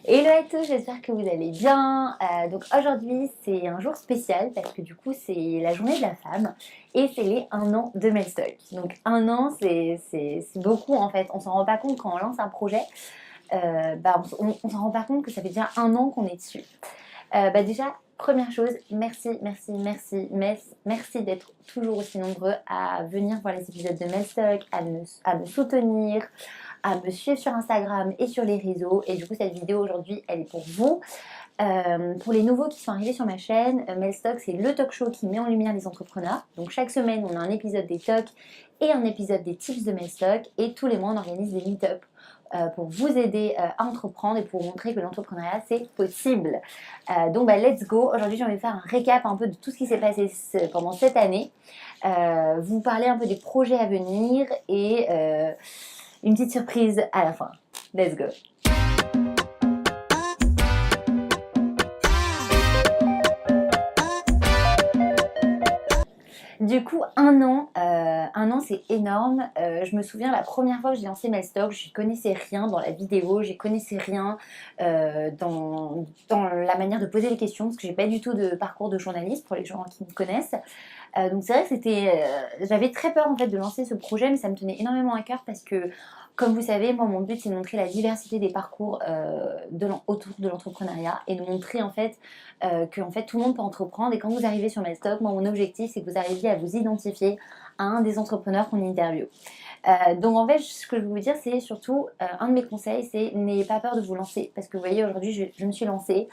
Hello à tous, j'espère que vous allez bien. Donc aujourd'hui c'est un jour spécial parce que du coup c'est la journée de la femme et c'est les 1 an de Melstock. Donc 1 an c'est beaucoup en fait, on s'en rend pas compte quand on lance un projet. On s'en rend pas compte que ça fait déjà 1 an qu'on est dessus. Déjà, première chose, merci d'être toujours aussi nombreux à venir voir les épisodes de Melstock, à me soutenir, à me suivre sur Instagram et sur les réseaux. Et du coup, cette vidéo aujourd'hui, elle est pour vous. Pour les nouveaux qui sont arrivés sur ma chaîne, Melstock, c'est le talk show qui met en lumière les entrepreneurs. Donc chaque semaine, on a un épisode des talks et un épisode des tips de Melstock. Et tous les mois, on organise des meet-up pour vous aider à entreprendre et pour vous montrer que l'entrepreneuriat, c'est possible. Donc, let's go. Aujourd'hui, j'ai envie de faire un récap un peu de tout ce qui s'est passé pendant cette année. Vous parler un peu des projets à venir et une petite surprise à la fin. Let's go. Du coup, 1 an c'est énorme. Je me souviens la première fois que j'ai lancé Melstock, je connaissais rien dans la vidéo, je connaissais rien dans la manière de poser les questions parce que j'ai pas du tout de parcours de journaliste pour les gens qui me connaissent. Donc c'est vrai que j'avais très peur en fait de lancer ce projet, mais ça me tenait énormément à cœur parce que, comme vous savez, moi mon but c'est de montrer la diversité des parcours autour de l'entrepreneuriat et de montrer en fait que en fait tout le monde peut entreprendre. Et quand vous arrivez sur Melstock, moi mon objectif c'est que vous arriviez à vous identifier à un des entrepreneurs qu'on interviewe. Donc en fait, ce que je veux vous dire, c'est surtout un de mes conseils, c'est n'ayez pas peur de vous lancer. Parce que vous voyez, aujourd'hui, je me suis lancée.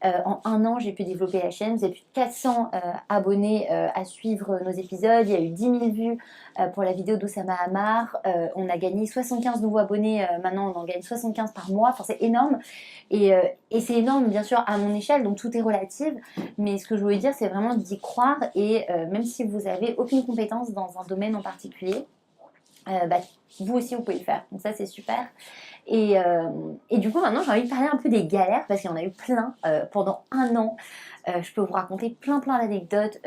En 1 an, j'ai pu développer la chaîne. Vous avez plus de 400 abonnés à suivre nos épisodes. Il y a eu 10 000 vues pour la vidéo d'Oussama Hamar. On a gagné 75 nouveaux abonnés. Maintenant, on en gagne 75 par mois. Enfin, c'est énorme. Et c'est énorme, bien sûr, à mon échelle. Donc, tout est relatif. Mais ce que je voulais dire, c'est vraiment d'y croire. Et même si vous n'avez aucune compétence dans un domaine en particulier, vous aussi vous pouvez le faire, donc ça c'est super. Et du coup maintenant j'ai envie de parler un peu des galères parce qu'il y en a eu plein pendant 1 an. Je peux vous raconter plein d'anecdotes.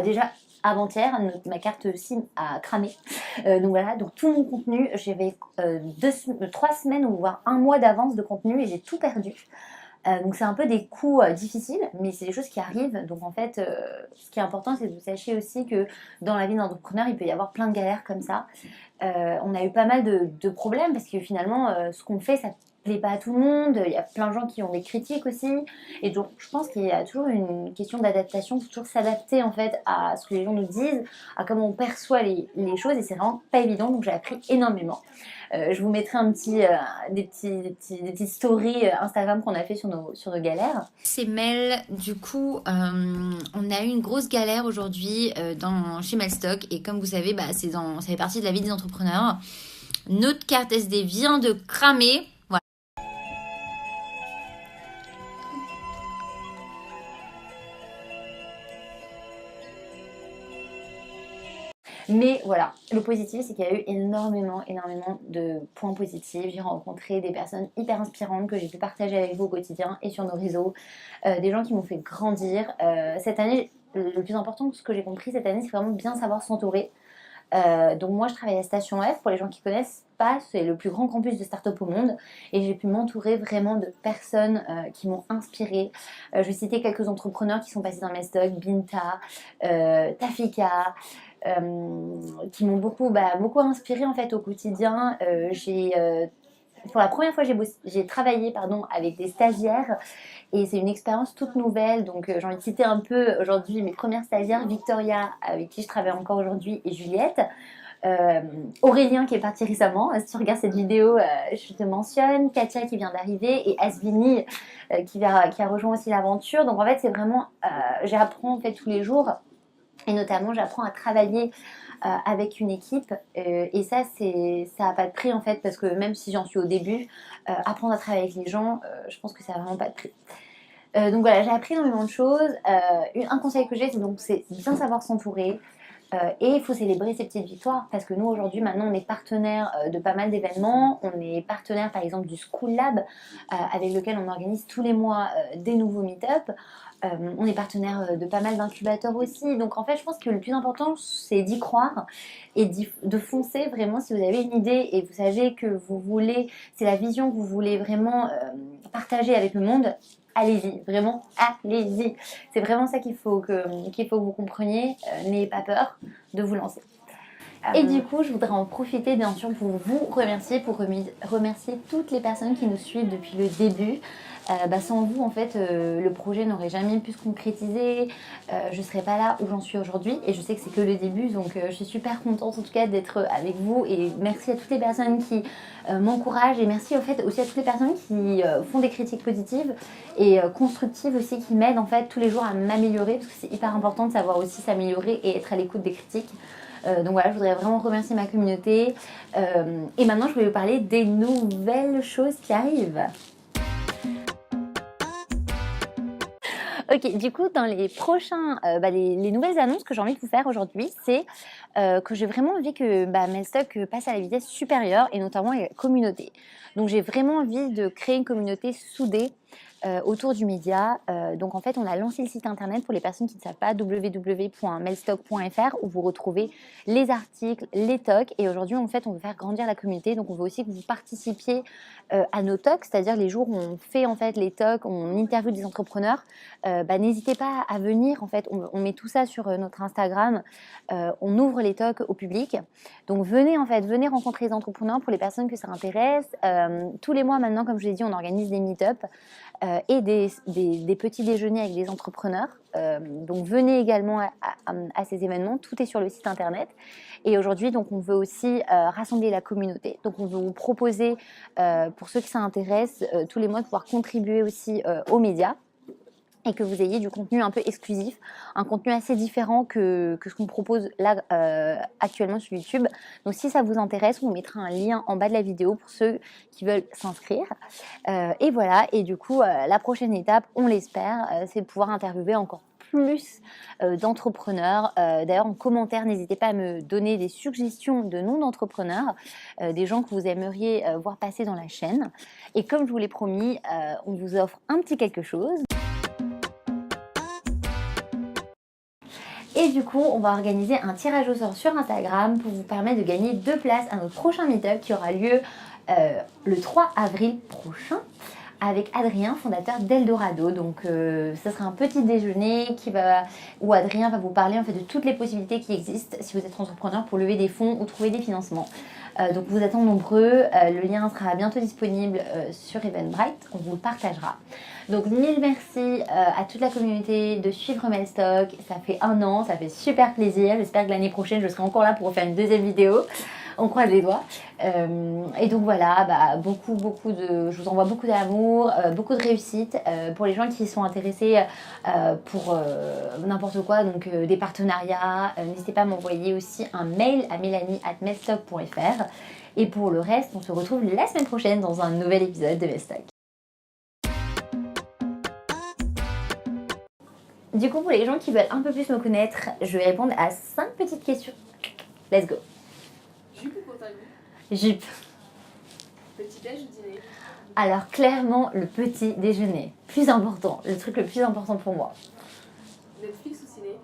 Déjà avant-hier ma carte SIM a cramé, donc voilà, donc tout mon contenu, j'avais 3 semaines ou voire un mois d'avance de contenu et j'ai tout perdu. Donc c'est un peu des coups difficiles, mais c'est des choses qui arrivent. Donc en fait, ce qui est important, c'est que vous sachiez aussi que dans la vie d'entrepreneur, il peut y avoir plein de galères comme ça. On a eu pas mal de problèmes parce que finalement, ce qu'on fait, ça plaît pas à tout le monde. Il y a plein de gens qui ont des critiques aussi. Et donc je pense qu'il y a toujours une question d'adaptation. Il faut toujours s'adapter en fait à ce que les gens nous disent, à comment on perçoit les choses. Et c'est vraiment pas évident. Donc j'ai appris énormément. Je vous mettrai des petites stories Instagram qu'on a fait sur nos galères. C'est Mel. Du coup, on a eu une grosse galère aujourd'hui chez Melstock. Et comme vous savez, ça fait partie de la vie des entrepreneurs. Notre carte SD vient de cramer. Voilà. Mais voilà, le positif, c'est qu'il y a eu énormément de points positifs. J'ai rencontré des personnes hyper inspirantes que j'ai pu partager avec vous au quotidien et sur nos réseaux. Des gens qui m'ont fait grandir. Cette année, le plus important, ce que j'ai compris cette année, c'est vraiment bien savoir s'entourer. Donc moi je travaille à Station F, pour les gens qui connaissent pas, c'est le plus grand campus de start-up au monde et j'ai pu m'entourer vraiment de personnes qui m'ont inspirée. Je vais citer quelques entrepreneurs qui sont passés dans mes stocks, Binta, Tafika, qui m'ont beaucoup inspirée en fait au quotidien. Pour la première fois j'ai travaillé avec des stagiaires et c'est une expérience toute nouvelle. Donc j'ai envie de citer un peu aujourd'hui mes premières stagiaires, Victoria avec qui je travaille encore aujourd'hui et Juliette. Aurélien qui est parti récemment, si tu regardes cette vidéo je te mentionne, Katia qui vient d'arriver et Asvini qui a rejoint aussi l'aventure. Donc en fait c'est vraiment, j'apprends en fait tous les jours et notamment j'apprends à travailler avec une équipe et ça n'a pas de prix en fait parce que même si j'en suis au début, apprendre à travailler avec les gens, je pense que ça n'a vraiment pas de prix. Donc voilà, j'ai appris énormément de choses. Un conseil que j'ai, c'est bien savoir s'entourer. Et il faut célébrer ces petites victoires parce que nous aujourd'hui maintenant on est partenaire de pas mal d'événements, on est partenaire par exemple du School Lab avec lequel on organise tous les mois des nouveaux meet-up. On est partenaire de pas mal d'incubateurs aussi, donc en fait je pense que le plus important c'est d'y croire et de foncer vraiment si vous avez une idée et vous savez que vous voulez, c'est la vision que vous voulez vraiment partager avec le monde, allez-y, vraiment, allez-y. C'est vraiment ça qu'il faut que vous compreniez. N'ayez pas peur de vous lancer. Et du coup, je voudrais en profiter bien sûr pour vous remercier, pour remercier toutes les personnes qui nous suivent depuis le début. Sans vous, en fait, le projet n'aurait jamais pu se concrétiser. Je ne serais pas là où j'en suis aujourd'hui. Et je sais que c'est que le début, donc je suis super contente en tout cas d'être avec vous. Et merci à toutes les personnes qui m'encouragent. Et merci en fait aussi à toutes les personnes qui font des critiques positives et constructives aussi, qui m'aident en fait tous les jours à m'améliorer. Parce que c'est hyper important de savoir aussi s'améliorer et être à l'écoute des critiques. Donc voilà, je voudrais vraiment remercier ma communauté. Et maintenant, je vais vous parler des nouvelles choses qui arrivent. Ok, du coup, dans les prochains, les nouvelles annonces que j'ai envie de vous faire aujourd'hui, c'est que j'ai vraiment envie que Melstock passe à la vitesse supérieure et notamment la communauté. Donc j'ai vraiment envie de créer une communauté soudée autour du média. Donc en fait, on a lancé le site internet pour les personnes qui ne savent pas, www.melstock.fr, où vous retrouvez les articles, les talks. Et aujourd'hui, en fait, on veut faire grandir la communauté. Donc on veut aussi que vous participiez à nos talks, c'est-à-dire les jours où on fait en fait les talks, on interviewe des entrepreneurs. N'hésitez pas à venir. En fait, on met tout ça sur notre Instagram. On ouvre les talks au public. Donc venez rencontrer les entrepreneurs pour les personnes que ça intéresse. Tous les mois maintenant, comme je l'ai dit, on organise des meet-up. Et des petits déjeuners avec des entrepreneurs. Donc venez également à ces événements, tout est sur le site internet. Et aujourd'hui, donc, on veut aussi rassembler la communauté. Donc on veut vous proposer, pour ceux qui s'intéressent, tous les mois de pouvoir contribuer aussi aux médias. Et que vous ayez du contenu un peu exclusif, un contenu assez différent que ce qu'on propose là actuellement sur YouTube. Donc si ça vous intéresse, on vous mettra un lien en bas de la vidéo pour ceux qui veulent s'inscrire. Et voilà, et du coup, la prochaine étape, on l'espère, c'est de pouvoir interviewer encore plus d'entrepreneurs. D'ailleurs, en commentaire, n'hésitez pas à me donner des suggestions de noms d'entrepreneurs, des gens que vous aimeriez voir passer dans la chaîne. Et comme je vous l'ai promis, on vous offre un petit quelque chose. Et du coup, on va organiser un tirage au sort sur Instagram pour vous permettre de gagner 2 places à notre prochain meet-up qui aura lieu le 3 avril prochain avec Adrien, fondateur d'Eldorado. Donc, ce sera un petit déjeuner où Adrien va vous parler en fait de toutes les possibilités qui existent si vous êtes entrepreneur pour lever des fonds ou trouver des financements. Donc, vous attendez nombreux. Le lien sera bientôt disponible sur Eventbrite. On vous le partagera. Donc, mille merci à toute la communauté de suivre Melstock. Ça fait 1 an, ça fait super plaisir. J'espère que l'année prochaine, je serai encore là pour refaire une deuxième vidéo. On croise les doigts. Et donc voilà, je vous envoie beaucoup d'amour, beaucoup de réussite pour les gens qui sont intéressés pour n'importe quoi, donc des partenariats. N'hésitez pas à m'envoyer aussi un mail à melanie@melstock.fr. Et pour le reste, on se retrouve la semaine prochaine dans un nouvel épisode de Melstock. Du coup, pour les gens qui veulent un peu plus me connaître, je vais répondre à 5 petites questions. Let's go. Jupe ou pantalon? Jupe. Petit déj ou dîner? Alors clairement, le petit déjeuner. Plus important, le truc le plus important pour moi. Netflix ou ciné?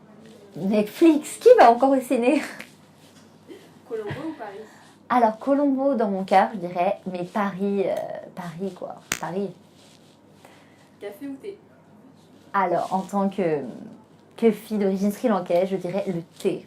Netflix, qui va encore au ciné? Colombo ou Paris? Alors Colombo dans mon cœur, je dirais, mais Paris quoi. Paris. Café ou thé? Alors, en tant que fille d'origine sri-lankaise, je dirais le thé.